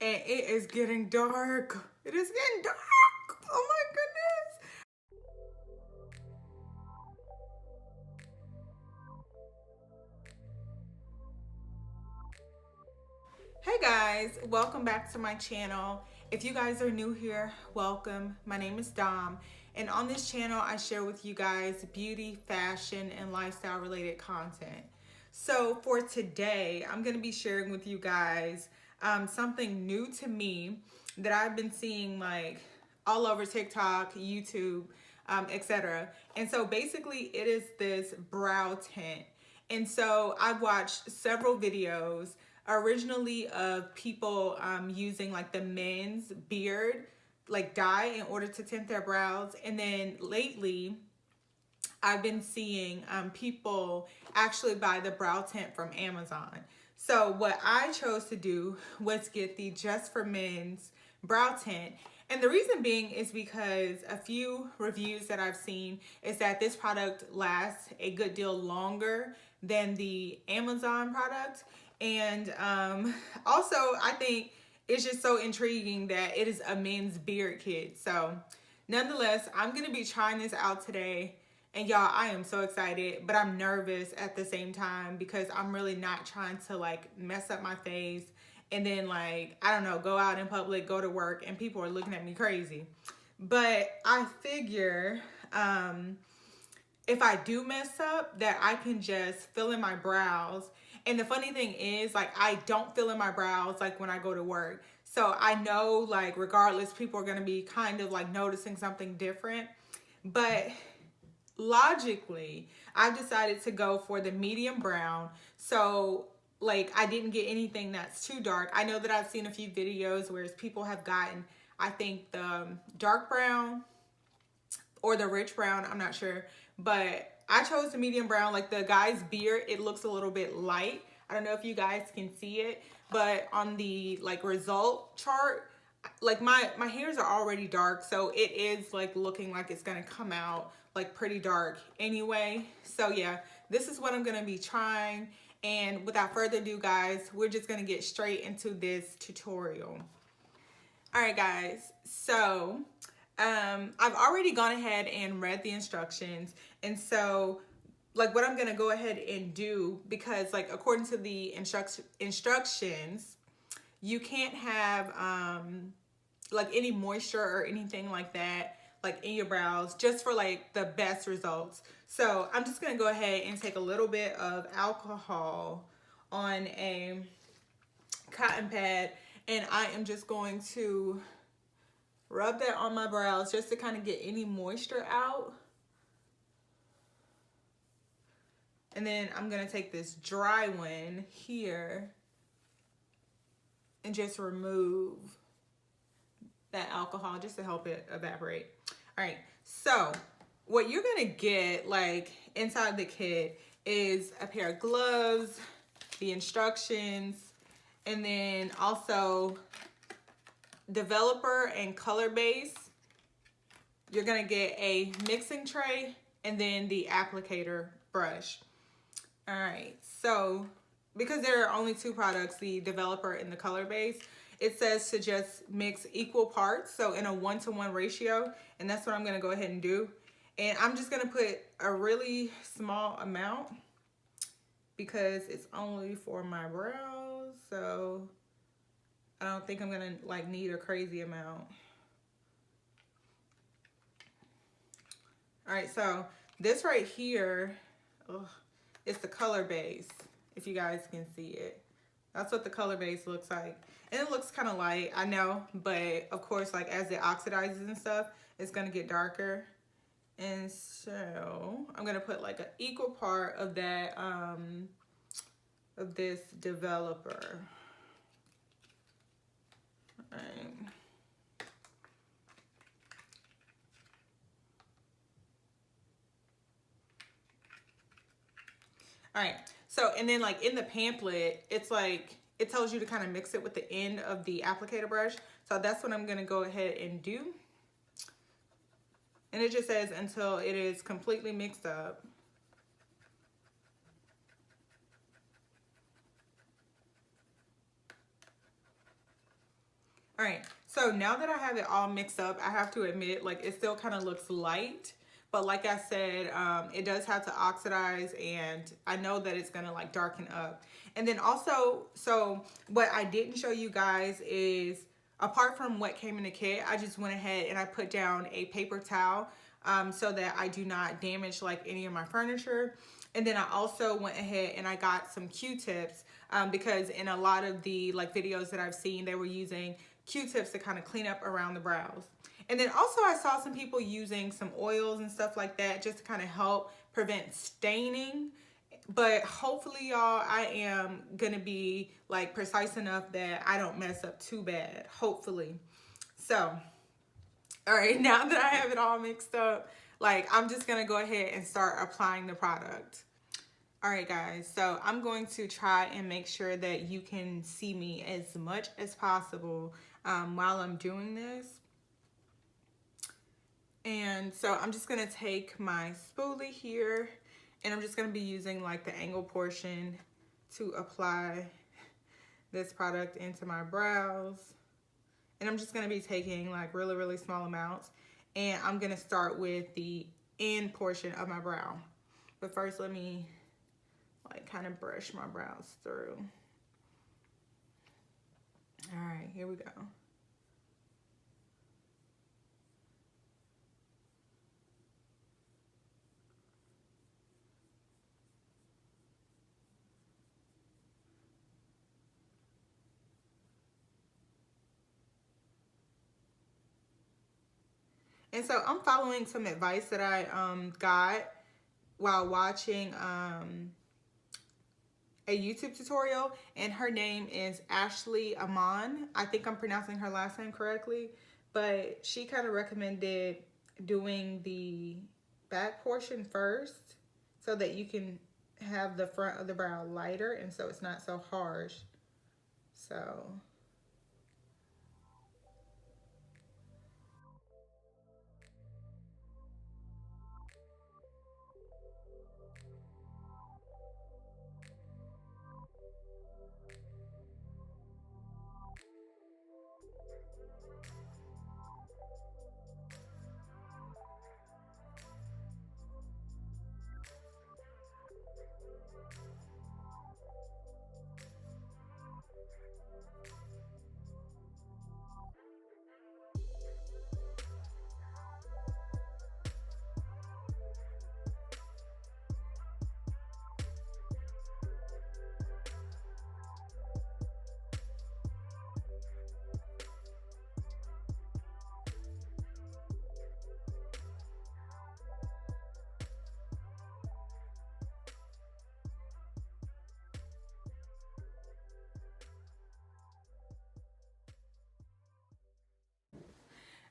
and it is getting dark. It is getting dark. Oh my goodness. Hey guys, welcome back to my channel. If you guys are new here, welcome. My name is Dom, and on this channel I share with you guys beauty, fashion, and lifestyle related content. So for today, I'm going to be sharing with you guys something new to me that I've been seeing like all over TikTok, YouTube, etc. And so basically it is this brow tint. And so I've watched several videos originally of people using like the men's beard like dye in order to tint their brows. And then lately I've been seeing people actually buy the brow tint from Amazon. So what I chose to do was get the Just for Men's brow tint. And the reason being is because a few reviews that I've seen is that this product lasts a good deal longer than the Amazon product. And also I think it's just so intriguing that it is a men's beard kit. So nonetheless, I'm going to be trying this out today. And y'all, I am so excited, but I'm nervous at the same time because I'm really not trying to like mess up my face and then like, I don't know, go out in public, go to work, and people are looking at me crazy. But I figure if I do mess up that I can just fill in my brows. And the funny thing is like, I don't fill in my brows like when I go to work. So I know like regardless, people are going to be kind of like noticing something different. But logically, I've decided to go for the medium brown. So like I didn't get anything that's too dark. I know that I've seen a few videos where people have gotten, I think the dark brown or the rich brown, I'm not sure. But I chose the medium brown. Like the guy's beard, it looks a little bit light. I don't know if you guys can see it, but on the like result chart, like my hairs are already dark, so it is like looking like it's gonna come out like pretty dark anyway. So yeah, this is what I'm gonna be trying, and without further ado guys, we're just gonna get straight into this tutorial. All right guys, so I've already gone ahead and read the instructions, and so like what I'm gonna go ahead and do, because like according to the instructions, you can't have like any moisture or anything like that like in your brows, just for like the best results. So I'm just gonna go ahead and take a little bit of alcohol on a cotton pad, and I am just going to rub that on my brows just to kind of get any moisture out. And then I'm gonna take this dry one here and just remove that alcohol just to help it evaporate. All right, so what you're gonna get like inside the kit is a pair of gloves, the instructions, and then also developer and color base. You're gonna get a mixing tray and then the applicator brush. All right, so because there are only two products, the developer and the color base, it says to just mix equal parts, so in a 1-to-1 ratio, and that's what I'm gonna go ahead and do. And I'm just gonna put a really small amount because it's only for my brows, so I don't think I'm gonna like need a crazy amount. All right, so this right here, it's the color base, if you guys can see it. That's what the color base looks like. And it looks kind of light, I know, but of course, like as it oxidizes and stuff, it's gonna get darker. And so I'm gonna put like an equal part of that, of this developer. All right. All right, so, and then like in the pamphlet, it's like, it tells you to kind of mix it with the end of the applicator brush. So that's what I'm gonna go ahead and do. And it just says until it is completely mixed up. All right, so now that I have it all mixed up, I have to admit, like, it still kind of looks light. But like I said, it does have to oxidize, and I know that it's gonna like darken up. And then also, so what I didn't show you guys is, apart from what came in the kit, I just went ahead and I put down a paper towel so that I do not damage like any of my furniture. And then I also went ahead and I got some Q-tips because in a lot of the like videos that I've seen, they were using Q-tips to kind of clean up around the brows. And then also I saw some people using some oils and stuff like that just to kind of help prevent staining. But hopefully, y'all, I am gonna be like precise enough that I don't mess up too bad, hopefully. So, all right, now that I have it all mixed up, like, I'm just gonna go ahead and start applying the product. All right, guys, so I'm going to try and make sure that you can see me as much as possible while I'm doing this. And so I'm just gonna take my spoolie here, and I'm just gonna be using like the angle portion to apply this product into my brows. And I'm just gonna be taking like really, really small amounts. And I'm gonna start with the end portion of my brow. But first, let me like kind of brush my brows through. All right, here we go. And so I'm following some advice that I got while watching a YouTube tutorial, and her name is Ashley Amon. I think I'm pronouncing her last name correctly, but she kind of recommended doing the back portion first so that you can have the front of the brow lighter and so it's not so harsh. So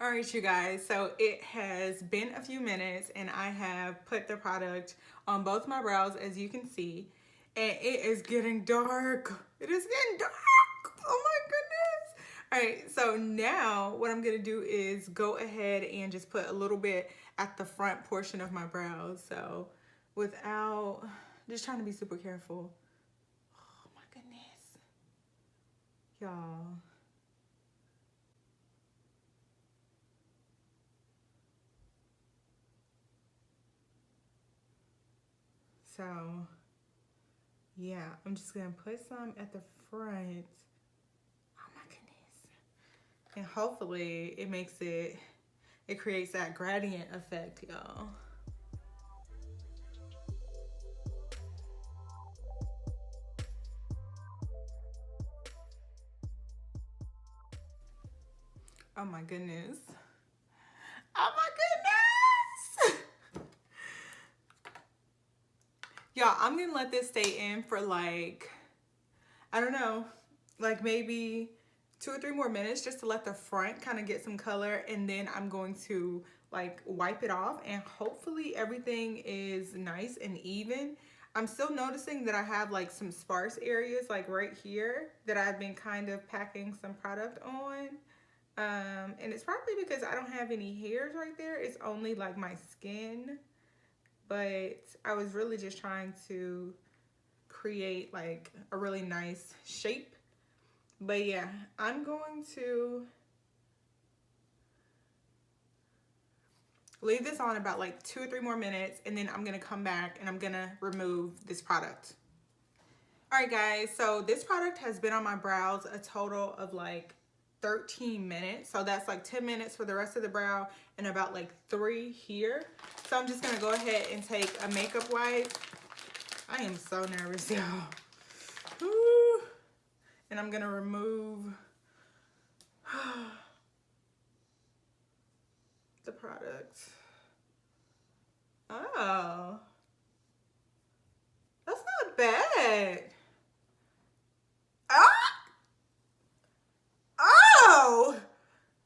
all right, you guys, so it has been a few minutes and I have put the product on both my brows, as you can see, and it is getting dark. It is getting dark. Oh my goodness. All right, so now what I'm gonna do is go ahead and just put a little bit at the front portion of my brows. So without, just trying to be super careful. Oh my goodness. Y'all. So yeah, I'm just gonna put some at the front. Oh my goodness. And hopefully it makes it creates that gradient effect, y'all. Oh my goodness. Oh my goodness. Y'all, I'm gonna let this stay in for like, I don't know, like maybe 2 or 3 more minutes just to let the front kind of get some color, and then I'm going to like wipe it off and hopefully everything is nice and even. I'm still noticing that I have like some sparse areas like right here that I've been kind of packing some product on. And it's probably because I don't have any hairs right there. It's only like my skin. But I was really just trying to create like a really nice shape But yeah, I'm going to leave this on about like 2 or 3 more minutes, and then I'm gonna come back and I'm gonna remove this product. All right, guys, so this product has been on my brows a total of like 13 minutes. So that's like 10 minutes for the rest of the brow and about like 3 here. So I'm just gonna go ahead and take a makeup wipe. I am so nervous, y'all. Woo. And I'm gonna remove the product. Oh, that's not bad. Ah! Oh,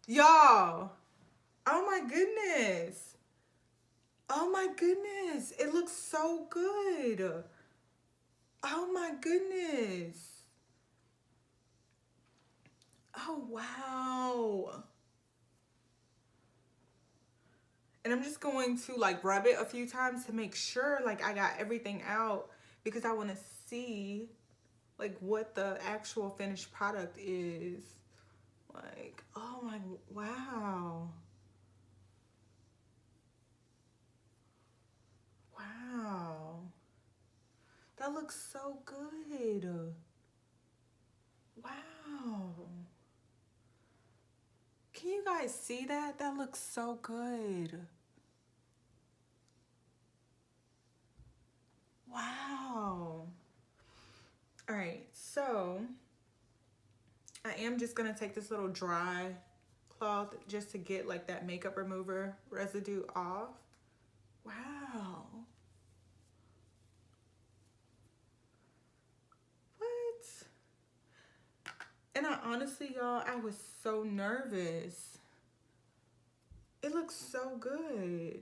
y'all. Oh my goodness. Oh my goodness. It looks so good. Oh my goodness. Oh wow. And I'm just going to like rub it a few times to make sure like I got everything out, because I want to see like what the actual finished product is. Like, oh my, wow. Wow. That looks so good. Wow. Can you guys see that? That looks so good. Wow. All right, so I am just gonna take this little dry cloth just to get like that makeup remover residue off. Wow. What? And I honestly, y'all, I was so nervous. It looks so good.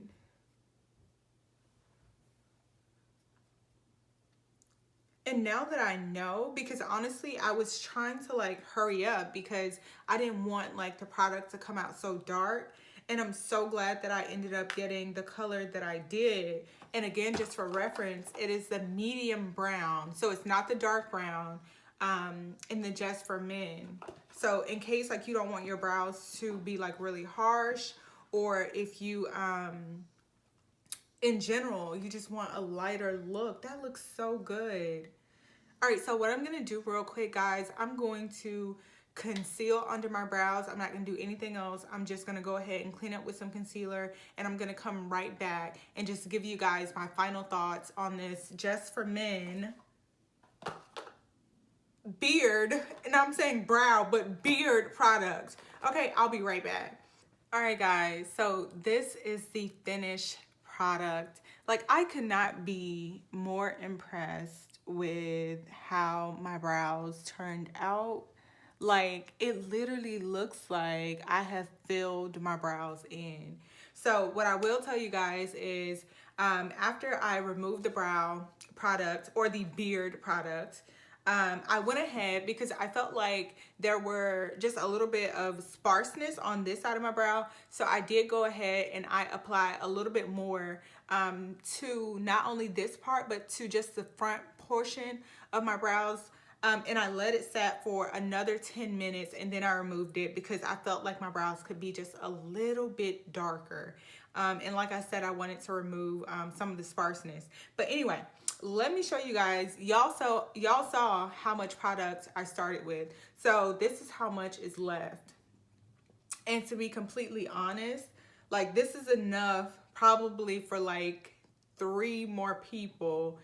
And now that I know, because honestly, I was trying to like hurry up because I didn't want like the product to come out so dark. And I'm so glad that I ended up getting the color that I did. And again, just for reference, it is the medium brown. So it's not the dark brown in the Just for Men. So in case like you don't want your brows to be like really harsh, or if you, in general, you just want a lighter look. That looks so good. All right, so what I'm gonna do real quick, guys, I'm going to conceal under my brows. I'm not gonna do anything else. I'm just gonna go ahead and clean up with some concealer, and I'm gonna come right back and just give you guys my final thoughts on this Just for Men beard, and I'm saying brow, but beard product. Okay, I'll be right back. All right, guys, so this is the finished product. Like, I could not be more impressed with how my brows turned out. Like, it literally looks like I have filled my brows in. So what I will tell you guys is after I removed the brow product, or the beard product, I went ahead because I felt like there were just a little bit of sparseness on this side of my brow. So I did go ahead and I applied a little bit more to not only this part, but to just the front portion of my brows. And I let it set for another 10 minutes, and then I removed it because I felt like my brows could be just a little bit darker. And like I said, I wanted to remove some of the sparseness. But anyway, let me show you guys. Y'all saw how much product I started with. So this is how much is left. And to be completely honest, like, this is enough probably for like 3 more people,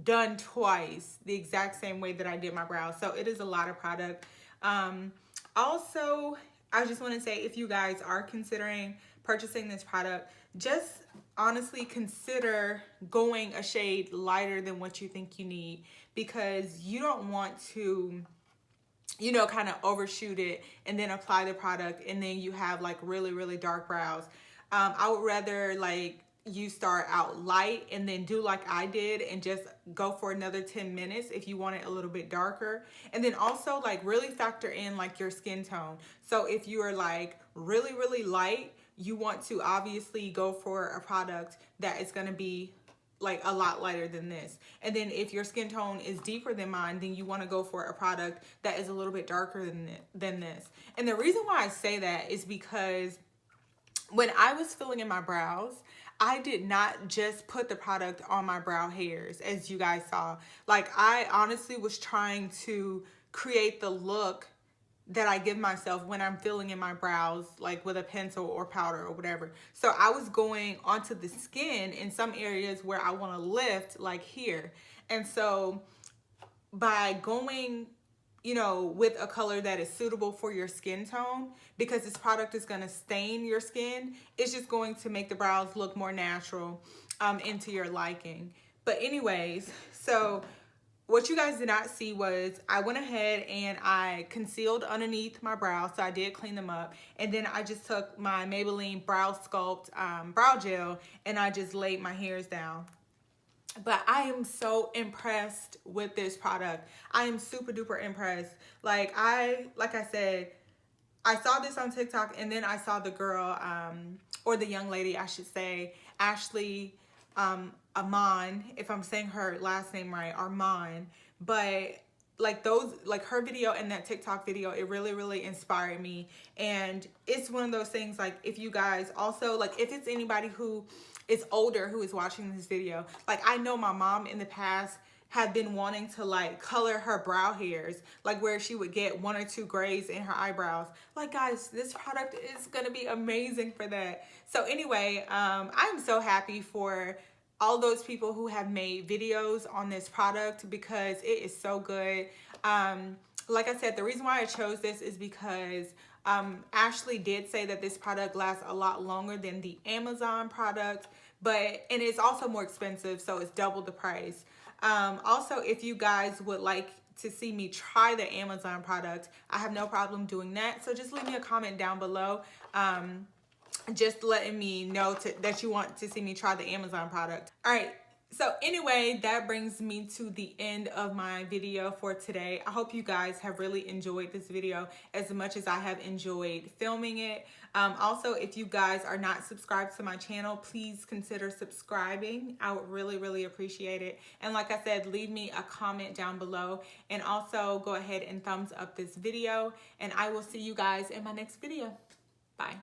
done twice the exact same way that I did my brows. So it is a lot of product. Also, I just want to say, if you guys are considering purchasing this product, just honestly consider going a shade lighter than what you think you need, because you don't want to, you know, kind of overshoot it and then apply the product and then you have like really, really dark brows. I would rather like you start out light and then do like I did and just go for another 10 minutes if you want it a little bit darker. And then also like really factor in like your skin tone. So if you are like really, really light, you want to obviously go for a product that is going to be like a lot lighter than this. And then if your skin tone is deeper than mine, then you want to go for a product that is a little bit darker than this. And the reason why I say that is because when I was filling in my brows, I did not just put the product on my brow hairs, as you guys saw. Like, I honestly was trying to create the look that I give myself when I'm filling in my brows, like with a pencil or powder or whatever. So I was going onto the skin in some areas where I want to lift, like here. And so by going, you know, with a color that is suitable for your skin tone, because this product is going to stain your skin, it's just going to make the brows look more natural, into your liking. But anyways, so what you guys did not see was I went ahead and I concealed underneath my brows. So I did clean them up. And then I just took my Maybelline Brow Sculpt brow gel and I just laid my hairs down. But I am so impressed with this product. I am super duper impressed. Like I said, I saw this on TikTok and then I saw the girl, or the young lady, I should say, Ashley Aman, if I'm saying her last name right, Arman. But like those, like her video and that TikTok video, it really, really inspired me. And it's one of those things, like if you guys also, like if it's anybody who is older who is watching this video, like I know my mom in the past had been wanting to like color her brow hairs, like where she would get 1 or 2 grays in her eyebrows. Like guys, this product is gonna be amazing for that. So anyway, I'm so happy for all those people who have made videos on this product because it is so good. Like I said, the reason why I chose this is because Ashley did say that this product lasts a lot longer than the Amazon product, and it's also more expensive, so it's double the price. Also, if you guys would like to see me try the Amazon product, I have no problem doing that. So just leave me a comment down below, just letting me know that you want to see me try the Amazon product. All right. So anyway, that brings me to the end of my video for today. I hope you guys have really enjoyed this video as much as I have enjoyed filming it. Also, if you guys are not subscribed to my channel, please consider subscribing. I would really, really appreciate it. And like I said, leave me a comment down below and also go ahead and thumbs up this video. And I will see you guys in my next video.